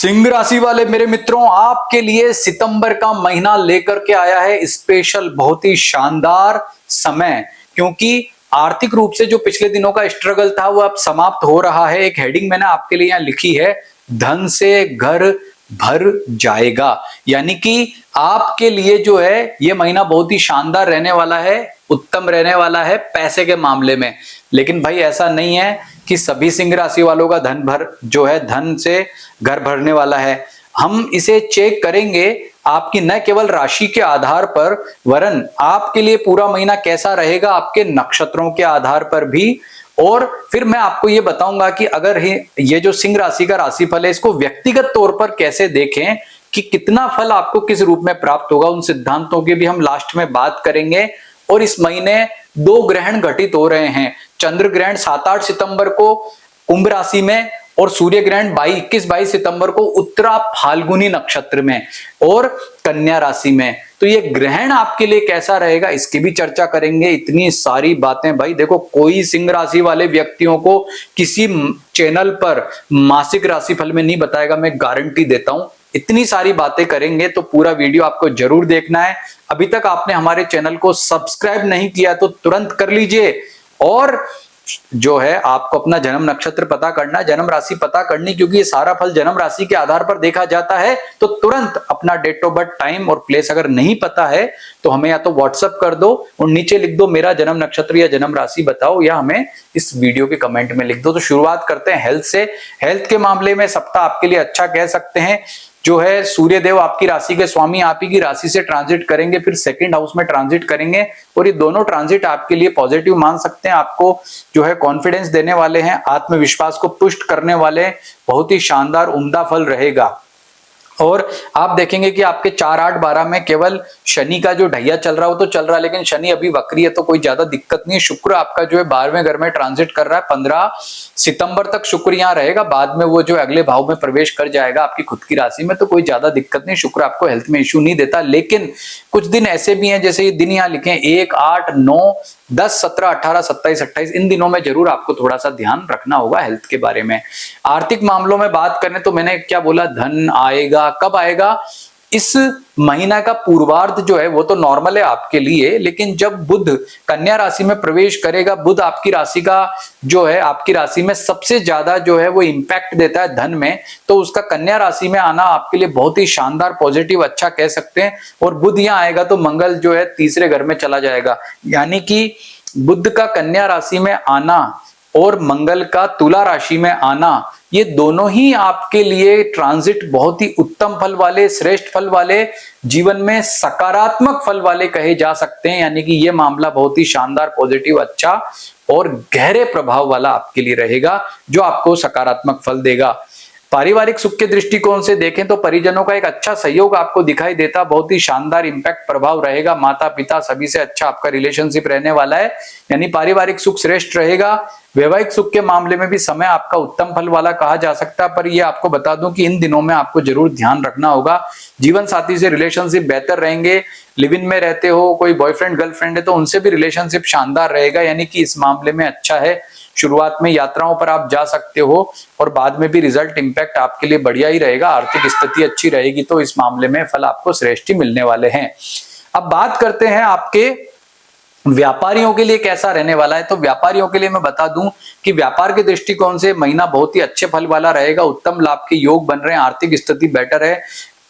सिंह राशि वाले मेरे मित्रों, आपके लिए सितंबर का महीना लेकर के आया है स्पेशल, बहुत ही शानदार समय। क्योंकि आर्थिक रूप से जो पिछले दिनों का स्ट्रगल था वो अब समाप्त हो रहा है। एक हेडिंग मैंने आपके लिए यहां लिखी है, धन से घर भर जाएगा। यानी कि आपके लिए जो है ये महीना बहुत ही शानदार रहने वाला है, उत्तम रहने वाला है पैसे के मामले में। लेकिन भाई ऐसा नहीं है कि सभी सिंह राशि वालों का धन से घर भरने वाला है। हम इसे चेक करेंगे आपकी न केवल राशि के आधार पर, वरन आपके लिए पूरा महीना कैसा रहेगा आपके नक्षत्रों के आधार पर भी। और फिर मैं आपको ये बताऊंगा कि अगर ये जो सिंह राशि का राशिफल है इसको व्यक्तिगत तौर पर कैसे देखें कि कितना फल आपको किस रूप में प्राप्त होगा, उन सिद्धांतों की भी हम लास्ट में बात करेंगे। और इस महीने दो ग्रहण घटित हो रहे हैं। चंद्र ग्रहण 7-8 सितंबर को कुंभ राशि में और सूर्य ग्रहण 21-22 सितंबर को उत्तरा फाल्गुनी नक्षत्र में और कन्या राशि में। तो ये ग्रहण आपके लिए कैसा रहेगा इसकी भी चर्चा करेंगे। इतनी सारी बातें भाई देखो, कोई सिंह राशि वाले व्यक्तियों को किसी चैनल पर मासिक राशिफल में नहीं बताएगा, मैं गारंटी देता हूं। इतनी सारी बातें करेंगे तो पूरा वीडियो आपको जरूर देखना है। अभी तक आपने हमारे चैनल को सब्सक्राइब नहीं किया तो तुरंत कर लीजिए। और जो है आपको अपना जन्म नक्षत्र पता करना, जन्म राशि पता करनी, क्योंकि ये सारा फल जन्म राशि के आधार पर देखा जाता है। तो तुरंत अपना डेट ऑफ बर्थ, टाइम और प्लेस अगर नहीं पता है तो हमें या तो व्हाट्सएप कर दो और नीचे लिख दो मेरा जन्म नक्षत्र या जन्म राशि बताओ, या हमें इस वीडियो के कमेंट में लिख दो। तो शुरुआत करते हैं हेल्थ से। हेल्थ के मामले में सप्ताह आपके लिए अच्छा कह सकते हैं। जो है सूर्य देव आपकी राशि के स्वामी आप ही की राशि से ट्रांजिट करेंगे, फिर सेकंड हाउस में ट्रांजिट करेंगे। और ये दोनों ट्रांजिट आपके लिए पॉजिटिव मान सकते हैं। आपको जो है कॉन्फिडेंस देने वाले हैं, आत्मविश्वास को पुष्ट करने वाले, बहुत ही शानदार उम्दा फल रहेगा। और आप देखेंगे कि आपके 4-8-12 में केवल शनि का जो ढैया चल रहा हो तो चल रहा है, लेकिन शनि अभी वक्री है तो कोई ज्यादा दिक्कत नहीं है। शुक्र आपका जो है 12वें घर में ट्रांजिट कर रहा है, 15 सितंबर तक शुक्र यहाँ रहेगा, बाद में वो जो अगले भाव में प्रवेश कर जाएगा आपकी खुद की राशि में, तो कोई ज्यादा दिक्कत नहीं। शुक्र आपको हेल्थ में इश्यू नहीं देता। लेकिन कुछ दिन ऐसे भी हैं, जैसे ये दिन यहाँ लिखे 1, 8, 9, 10, 17, 18, 27, 28, इन दिनों में जरूर आपको थोड़ा सा ध्यान रखना होगा हेल्थ के बारे में। आर्थिक मामलों में बात करें तो मैंने क्या बोला, धन आएगा। कब आएगा? इस महीना का पूर्वार्ध जो है वो तो नॉर्मल है आपके लिए, लेकिन जब बुध कन्या राशि में प्रवेश करेगा, बुध आपकी राशि का जो है आपकी राशि में सबसे ज्यादा जो है वो इंपैक्ट देता है धन में, तो उसका कन्या राशि में आना आपके लिए बहुत ही शानदार पॉजिटिव अच्छा कह सकते हैं। और बुध यहाँ आएगा तो मंगल जो है तीसरे घर में चला जाएगा। यानी कि बुध का कन्या राशि में आना और मंगल का तुला राशि में आना, ये दोनों ही आपके लिए ट्रांजिट बहुत ही उत्तम फल वाले, श्रेष्ठ फल वाले, जीवन में सकारात्मक फल वाले कहे जा सकते हैं। यानी कि ये मामला बहुत ही शानदार पॉजिटिव अच्छा और गहरे प्रभाव वाला आपके लिए रहेगा, जो आपको सकारात्मक फल देगा। पारिवारिक सुख के दृष्टिकोण से देखें तो परिजनों का एक अच्छा सहयोग आपको दिखाई देता, बहुत ही शानदार इंपैक्ट प्रभाव रहेगा। माता पिता सभी से अच्छा आपका रिलेशनशिप रहने वाला है, यानी पारिवारिक सुख श्रेष्ठ रहेगा। वैवाहिक सुख के मामले में भी समय आपका उत्तम फल वाला कहा जा सकता है, पर यह आपको बता दूं कि इन दिनों में आपको जरूर ध्यान रखना होगा। जीवन साथी से रिलेशनशिप बेहतर रहेंगे। लिव इन में रहते हो, कोई बॉयफ्रेंड गर्लफ्रेंड है तो उनसे भी रिलेशनशिप शानदार रहेगा, यानी कि इस मामले में अच्छा है। शुरुआत में यात्राओं पर आप जा सकते हो और बाद में भी रिजल्ट इंपैक्ट आपके लिए बढ़िया ही रहेगा। आर्थिक स्थिति अच्छी रहेगी तो इस मामले में फल आपको श्रेष्ठ ही मिलने वाले हैं। अब बात करते हैं आपके व्यापारियों के लिए कैसा रहने वाला है। तो व्यापारियों के लिए मैं बता दूं कि व्यापार के दृष्टिकोण से महीना बहुत ही अच्छे फल वाला रहेगा। उत्तम लाभ के योग बन रहे हैं, आर्थिक स्थिति बेटर है।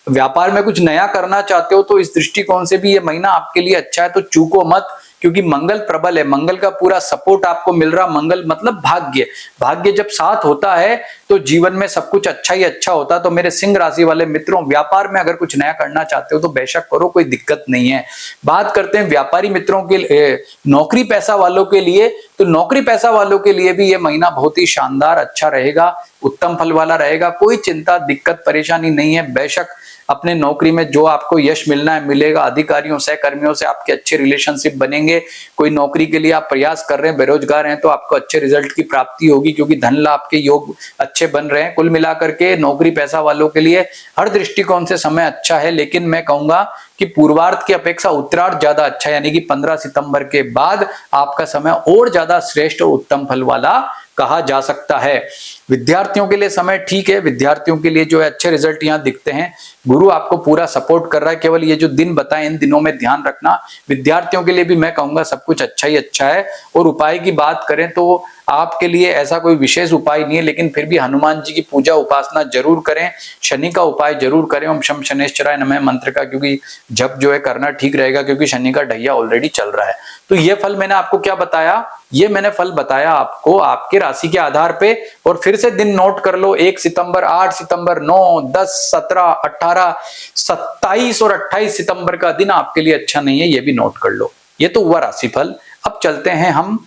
व्यापार में कुछ नया करना चाहते हो तो इस दृष्टिकोण से भी ये महीना आपके लिए अच्छा है, तो चूको मत, क्योंकि मंगल प्रबल है, मंगल का पूरा सपोर्ट आपको मिल रहा। मंगल मतलब भाग्य, भाग्य जब साथ होता है तो जीवन में सब कुछ अच्छा ही अच्छा होता। तो मेरे सिंह राशि वाले मित्रों, व्यापार में अगर कुछ नया करना चाहते हो तो बेशक करो, कोई दिक्कत नहीं है। बात करते हैं व्यापारी मित्रों के, नौकरी पैसा वालों के लिए, तो नौकरी पैसा वालों के लिए भी ये महीना बहुत ही शानदार अच्छा रहेगा, उत्तम फल वाला रहेगा। कोई चिंता दिक्कत परेशानी नहीं है। बेशक अपने नौकरी में जो आपको यश मिलना है मिलेगा। अधिकारियों सहकर्मियों से आपके अच्छे रिलेशनशिप बनेंगे। कोई नौकरी के लिए आप प्रयास कर रहे हैं, बेरोजगार हैं, तो आपको अच्छे रिजल्ट की प्राप्ति होगी, क्योंकि धन लाभ के योग अच्छे बन रहे हैं। कुल मिलाकर के नौकरी पैसा वालों के लिए हर दृष्टिकोण से समय अच्छा है। लेकिन मैं कहूंगा कि पूर्वार्ध की अपेक्षा उत्तरार्ध ज्यादा अच्छा है, यानी कि 15 सितंबर के बाद आपका समय और ज्यादा श्रेष्ठ और उत्तम फल वाला कहा जा सकता है। विद्यार्थियों के लिए समय ठीक है, विद्यार्थियों के लिए जो है अच्छे रिजल्ट यहाँ दिखते हैं। गुरु आपको पूरा सपोर्ट कर रहा है, केवल ये जो दिन बताए इन दिनों में ध्यान रखना। विद्यार्थियों के लिए भी मैं कहूंगा सब कुछ अच्छा ही अच्छा है। और उपाय की बात करें तो आपके लिए ऐसा कोई विशेष उपाय नहीं है, लेकिन फिर भी हनुमान जी की पूजा उपासना जरूर करें, शनि का उपाय जरूर करें, ओम शम शनैश्चराय नमः मंत्र का, क्योंकि जब जो है करना ठीक रहेगा, क्योंकि शनि का ढैया ऑलरेडी चल रहा है। तो ये फल मैंने आपको क्या बताया, ये मैंने फल बताया आपको आपके राशि के आधार पे। और फिर से दिन नोट कर लो, 1 सितंबर, 8 सितंबर, 9, 10, 17, 18, 27 और 28 सितंबर का दिन आपके लिए अच्छा नहीं है, ये भी नोट कर लो। ये तो हुआ राशिफल। अब चलते हैं हम,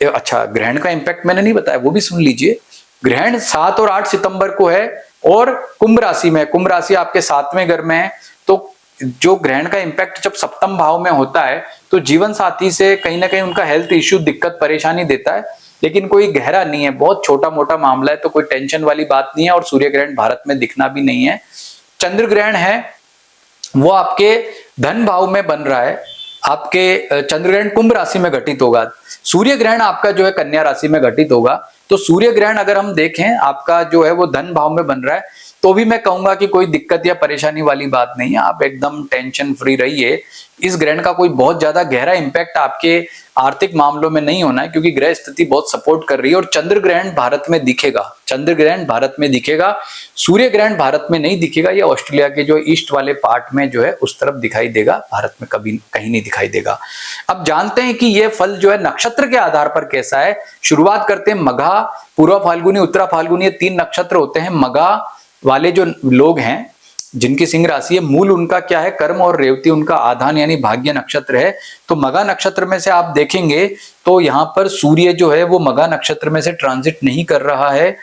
अच्छा ग्रहण का इंपैक्ट मैंने नहीं बताया, वो भी सुन लीजिए। ग्रहण 7 और 8 सितंबर को है और कुंभ राशि में, कुंभ राशि आपके 7वें घर में है। तो जो ग्रहण का इंपैक्ट जब सप्तम भाव में होता है तो जीवन साथी से कहीं ना कहीं उनका हेल्थ इश्यू, दिक्कत, परेशानी देता है, लेकिन कोई गहरा नहीं है, बहुत छोटा मोटा मामला है, तो कोई टेंशन वाली बात नहीं है। और सूर्य ग्रहण भारत में दिखना भी नहीं है। चंद्र ग्रहण है वो आपके धन भाव में बन रहा है, आपके चंद्र ग्रहण कुंभ राशि में घटित होगा। सूर्य ग्रहण आपका जो है कन्या राशि में घटित होगा। तो सूर्य ग्रहण अगर हम देखें आपका जो है वो धन भाव में बन रहा है, तो भी मैं कहूंगा कि कोई दिक्कत या परेशानी वाली बात नहीं है, आप एकदम टेंशन फ्री रहिए। इस ग्रहण का कोई बहुत ज्यादा गहरा इंपैक्ट आपके आर्थिक मामलों में नहीं होना है, क्योंकि ग्रह स्थिति बहुत सपोर्ट कर रही है। और चंद्र ग्रहण भारत में दिखेगा, चंद्र ग्रहण भारत में दिखेगा, सूर्य ग्रहण भारत में नहीं दिखेगा। ये ऑस्ट्रेलिया के जो ईस्ट वाले पार्ट में जो है उस तरफ दिखाई देगा, भारत में कभी कहीं नहीं दिखाई देगा। अब जानते हैं कि ये फल जो है नक्षत्र के आधार पर कैसा है। शुरुआत करते हैं मघा, पूर्व फाल्गुनी, उत्तरा फाल्गुनी, ये 3 नक्षत्र होते हैं। मघा वाले जो लोग हैं जिनकी सिंह राशि है, मूल उनका क्या है, कर्म, और रेवती उनका आधान यानी भाग्य नक्षत्र है। तो मघा नक्षत्र में से आप देखेंगे तो यहाँ पर सूर्य जो है वो मघा नक्षत्र में से ट्रांजिट नहीं कर रहा है,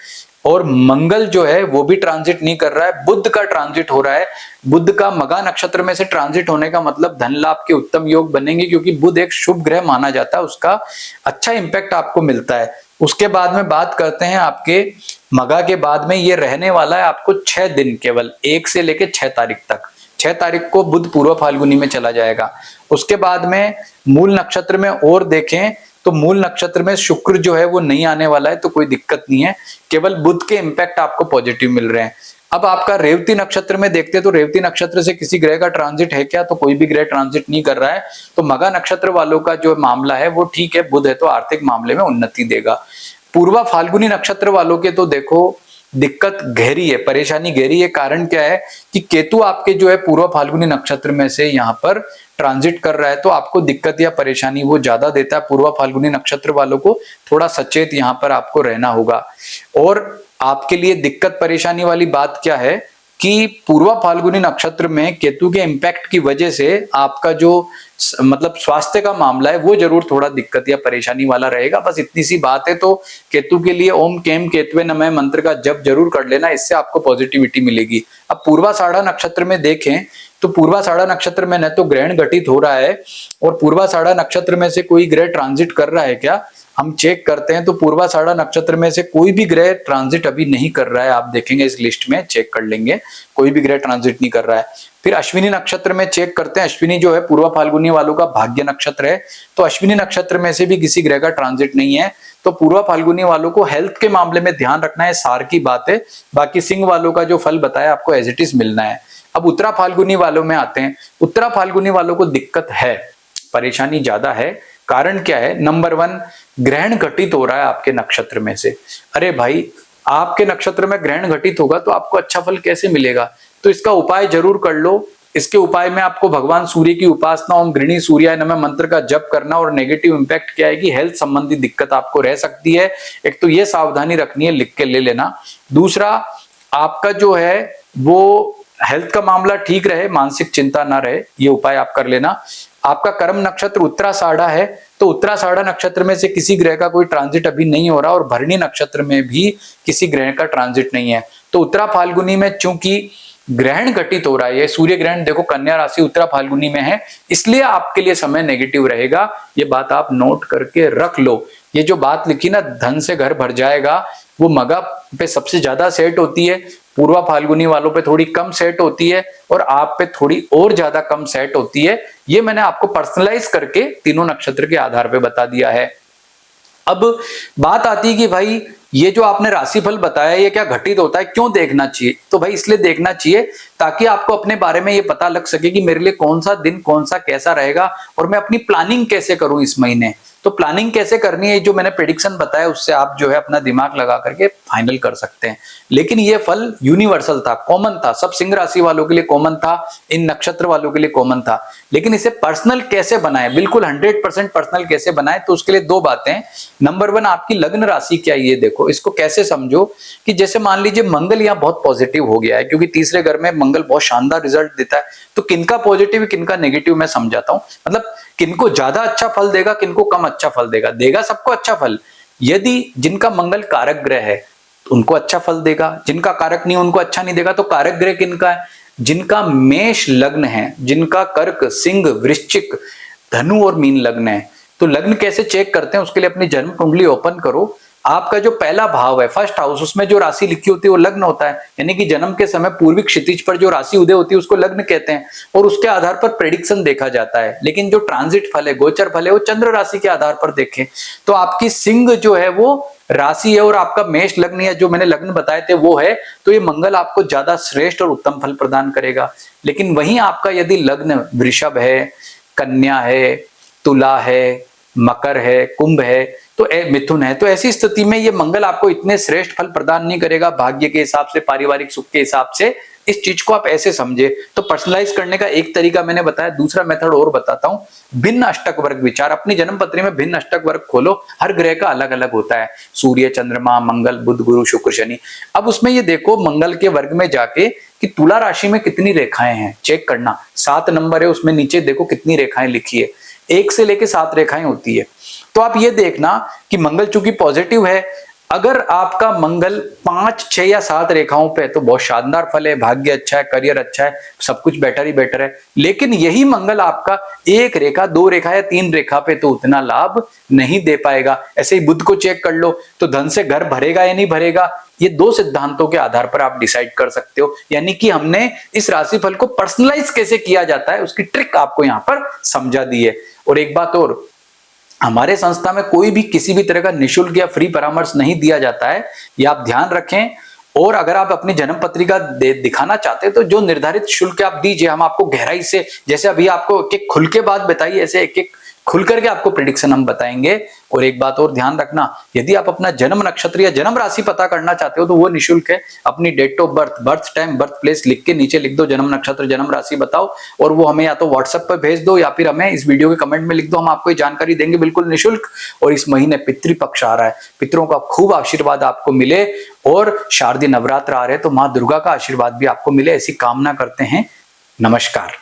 और मंगल जो है वो भी ट्रांजिट नहीं कर रहा है, बुध का ट्रांजिट हो रहा है। बुध का मघा नक्षत्र में से ट्रांजिट होने का मतलब धन लाभ के उत्तम योग बनेंगे, क्योंकि बुध एक शुभ ग्रह माना जाता है, उसका अच्छा इंपैक्ट आपको मिलता है। उसके बाद में बात करते हैं आपके मघा के बाद में ये रहने वाला है आपको 6 दिन, केवल 1 से लेके 6 तारीख तक। 6 तारीख को बुध पूर्व फाल्गुनी में चला जाएगा। उसके बाद में मूल नक्षत्र में और देखें तो मूल नक्षत्र में शुक्र जो है वो नहीं आने वाला है, तो कोई दिक्कत नहीं है, केवल बुध के इंपैक्ट आपको पॉजिटिव मिल रहे हैं। अब आपका रेवती नक्षत्र में देखते हैं तो रेवती नक्षत्र से किसी ग्रह का ट्रांजिट है क्या, तो कोई भी ग्रह ट्रांजिट नहीं कर रहा है। तो मघा नक्षत्र वालों का जो मामला है वो ठीक है, बुध है तो आर्थिक मामले में उन्नति देगा। पूर्वा फाल्गुनी नक्षत्र वालों के तो देखो दिक्कत गहरी है, परेशानी गहरी है। कारण क्या है कि केतु आपके जो है पूर्व फाल्गुनी नक्षत्र में से यहाँ पर ट्रांजिट कर रहा है, तो आपको दिक्कत या परेशानी वो ज्यादा देता है। पूर्व फाल्गुनी नक्षत्र वालों को थोड़ा सचेत यहाँ पर आपको रहना होगा। और आपके लिए दिक्कत परेशानी वाली बात क्या है कि पूर्व फाल्गुनी नक्षत्र में केतु के इंपैक्ट की वजह से आपका जो मतलब स्वास्थ्य का मामला है वो जरूर थोड़ा दिक्कत या परेशानी वाला रहेगा, बस इतनी सी बात है। तो केतु के लिए ओम केम केतवे नमः मंत्र का जप जरूर कर लेना, इससे आपको पॉजिटिविटी मिलेगी। अब पूर्वाषाढ़ा नक्षत्र में देखें तो पूर्वाषाढ़ा नक्षत्र में न तो ग्रहण घटित हो रहा है, और पूर्वाषाढ़ा नक्षत्र में से कोई ग्रह ट्रांजिट कर रहा है क्या, हम चेक करते हैं तो पूर्वाषाढ़ा नक्षत्र में से कोई भी ग्रह ट्रांजिट अभी नहीं कर रहा है। आप देखेंगे इस लिस्ट में चेक कर लेंगे, कोई भी ग्रह ट्रांजिट नहीं कर रहा है। फिर अश्विनी नक्षत्र में चेक करते हैं, अश्विनी जो है पूर्व फाल्गुनी वालों का भाग्य नक्षत्र है, तो अश्विनी नक्षत्र में से भी किसी ग्रह का ट्रांजिट नहीं है। तो पूर्व फाल्गुनी वालों को हेल्थ के मामले में ध्यान रखना है, सार की बात है। बाकी सिंह वालों का जो फल बताया आपको एज इट इज मिलना है। अब उत्तरा फाल्गुनी वालों में आते हैं। उत्तरा फाल्गुनी वालों को दिक्कत है, परेशानी ज्यादा है। कारण क्या है, नंबर 1 ग्रहण घटित हो रहा है आपके नक्षत्र में से। अरे भाई आपके नक्षत्र में ग्रहण घटित होगा तो आपको अच्छा फल कैसे मिलेगा, तो इसका उपाय जरूर कर लो। इसके उपाय में आपको भगवान सूर्य की उपासना, ओम गृणी सूर्याय नमः मंत्र का जप करना, और नेगेटिव इंपैक्ट क्या है कि हेल्थ संबंधी दिक्कत आपको रह सकती है। एक तो ये सावधानी रखनी है, लिख के ले लेना। दूसरा आपका जो है वो हेल्थ का मामला ठीक रहे, मानसिक चिंता ना रहे, ये उपाय आप कर लेना। आपका कर्म नक्षत्र उत्तराषाढ़ा है, तो उत्तराषाढ़ा नक्षत्र में से किसी ग्रह का कोई ट्रांजिट अभी नहीं हो रहा, और भरणी नक्षत्र में भी किसी ग्रह का ट्रांजिट नहीं है। तो उत्तरा फाल्गुनी में चूंकि ग्रहण घटित हो रहा है, सूर्य ग्रहण देखो कन्या राशि उत्तरा फाल्गुनी में है, इसलिए आपके लिए समय नेगेटिव रहेगा। ये बात आप नोट करके रख लो। ये जो बात लिखी ना, धन से घर भर जाएगा, वो मगा पे सबसे ज्यादा सेट होती है, पूर्वा फाल्गुनी वालों पे थोड़ी कम सेट होती है, और आप पे थोड़ी और ज्यादा कम सेट होती है। ये मैंने आपको पर्सनलाइज करके तीनों नक्षत्र के आधार पे बता दिया है। अब बात आती है कि भाई ये जो आपने राशिफल बताया ये क्या घटित होता है, क्यों देखना चाहिए? तो भाई इसलिए देखना चाहिए ताकि आपको अपने बारे में ये पता लग सके कि मेरे लिए कौन सा दिन कौन सा कैसा रहेगा और मैं अपनी प्लानिंग कैसे करूं इस महीने। तो प्लानिंग कैसे करनी है, जो मैंने प्रेडिक्शन बताया उससे आप जो है अपना दिमाग लगा करके फाइनल कर सकते हैं। लेकिन ये फल यूनिवर्सल था, कॉमन था, सब सिंह राशि वालों के लिए कॉमन था, इन नक्षत्र वालों के लिए कॉमन था। लेकिन इसे पर्सनल कैसे बनाए, बिल्कुल 100% पर्सनल कैसे बनाए, तो उसके लिए दो बातें। नंबर 1, आपकी लग्न राशि क्या है ये देखो। इसको कैसे समझो कि जैसे मान लीजिए मंगल यहाँ बहुत पॉजिटिव हो गया है, क्योंकि तीसरे घर में मंगल बहुत शानदार रिजल्ट देता है। तो किनका पॉजिटिव किनका नेगेटिव मैं समझाता हूं, मतलब किनको ज्यादा अच्छा फल देगा, किनको कम अच्छा फल देगा। देगा सबको अच्छा फल। यदि जिनका मंगल कारक ग्रह है तो उनको अच्छा फल देगा, जिनका कारक नहीं उनको अच्छा नहीं देगा। तो कारक ग्रह किनका है? जिनका मेष लग्न है, जिनका कर्क, सिंह, वृश्चिक, धनु और मीन लग्न है। तो लग्न कैसे चेक करते हैं, उसके लिए अपनी जन्म कुंडली ओपन करो। आपका जो पहला भाव है, फर्स्ट हाउस, उसमें जो राशि लिखी होती है वो लग्न होता है। यानी कि जन्म के समय पूर्वी क्षितिज पर जो राशि उदय होती है उसको लग्न कहते हैं, और उसके आधार पर प्रेडिक्शन देखा जाता है। लेकिन जो ट्रांजिट फल है, गोचर फल है, वो चंद्र राशि के आधार पर देखें। तो आपकी सिंह जो है वो राशि है और आपका मेष लग्न है, जो मैंने लग्न बताए थे वो है। तो ये मंगल आपको ज्यादा श्रेष्ठ और उत्तम फल प्रदान करेगा। लेकिन वहीं आपका यदि लग्न वृषभ है, कन्या है, तुला है, मकर है, कुंभ है, तो मिथुन है, तो ऐसी स्थिति में ये मंगल आपको इतने श्रेष्ठ फल प्रदान नहीं करेगा भाग्य के हिसाब से, पारिवारिक सुख के हिसाब से। इस चीज को आप ऐसे समझे। तो पर्सनलाइज करने का एक तरीका मैंने बताया, दूसरा मेथड और बताता हूं, भिन्न अष्टक वर्ग विचार। अपनी जन्म पत्री में भिन्न अष्टक वर्ग खोलो, हर ग्रह का अलग अलग होता है, सूर्य, चंद्रमा, मंगल, बुध, गुरु, शुक्र, शनि। अब उसमें ये देखो मंगल के वर्ग में जाके कि तुला राशि में कितनी रेखाएं हैं, चेक करना। 7 नंबर है, उसमें नीचे देखो कितनी रेखाएं लिखी है, 1 से लेके 7 रेखाएं होती है। तो आप ये देखना कि मंगल चूंकि पॉजिटिव है, अगर आपका मंगल 5, 6 या 7 रेखाओं पे है तो बहुत शानदार फल है, भाग्य अच्छा है, करियर अच्छा है, सब कुछ बेटर ही बेटर है। लेकिन यही मंगल आपका 1 रेखा, 2 रेखा या 3 रेखा पे तो उतना लाभ नहीं दे पाएगा। ऐसे ही बुध को चेक कर लो, तो धन से घर भरेगा या नहीं भरेगा, ये 2 सिद्धांतों के आधार पर आप डिसाइड कर सकते हो। यानी कि हमने इस राशिफल को पर्सनलाइज कैसे किया जाता है उसकी ट्रिक आपको यहां पर समझा दी है। और एक बात और, हमारे संस्था में कोई भी किसी भी तरह का निशुल्क या फ्री परामर्श नहीं दिया जाता है, ये आप ध्यान रखें। और अगर आप अपनी जन्म पत्रिका दिखाना चाहते हैं तो जो निर्धारित शुल्क आप दीजिए, हम आपको गहराई से, जैसे अभी आपको एक खुल के बात बताइए, ऐसे एक एक खुल करके आपको प्रेडिक्शन हम बताएंगे। और एक बात और ध्यान रखना, यदि आप अपना जन्म नक्षत्र या जन्म राशि पता करना चाहते हो तो वो निशुल्क है। अपनी date of birth, birth time, birth place लिख के नीचे लिख दो, जन्म नक्षत्र, जन्म राशि बताओ, और वो हमें या तो व्हाट्सएप पर भेज दो या फिर हमें इस वीडियो के कमेंट में लिख दो, हम आपको ये जानकारी देंगे बिल्कुल निशुल्क। और इस महीने पितृपक्ष आ रहा है, पितरों का खूब आशीर्वाद आपको मिले, और शारदीय नवरात्र आ रहे हैं तो माँ दुर्गा का आशीर्वाद भी आपको मिले, ऐसी कामना करते हैं। नमस्कार।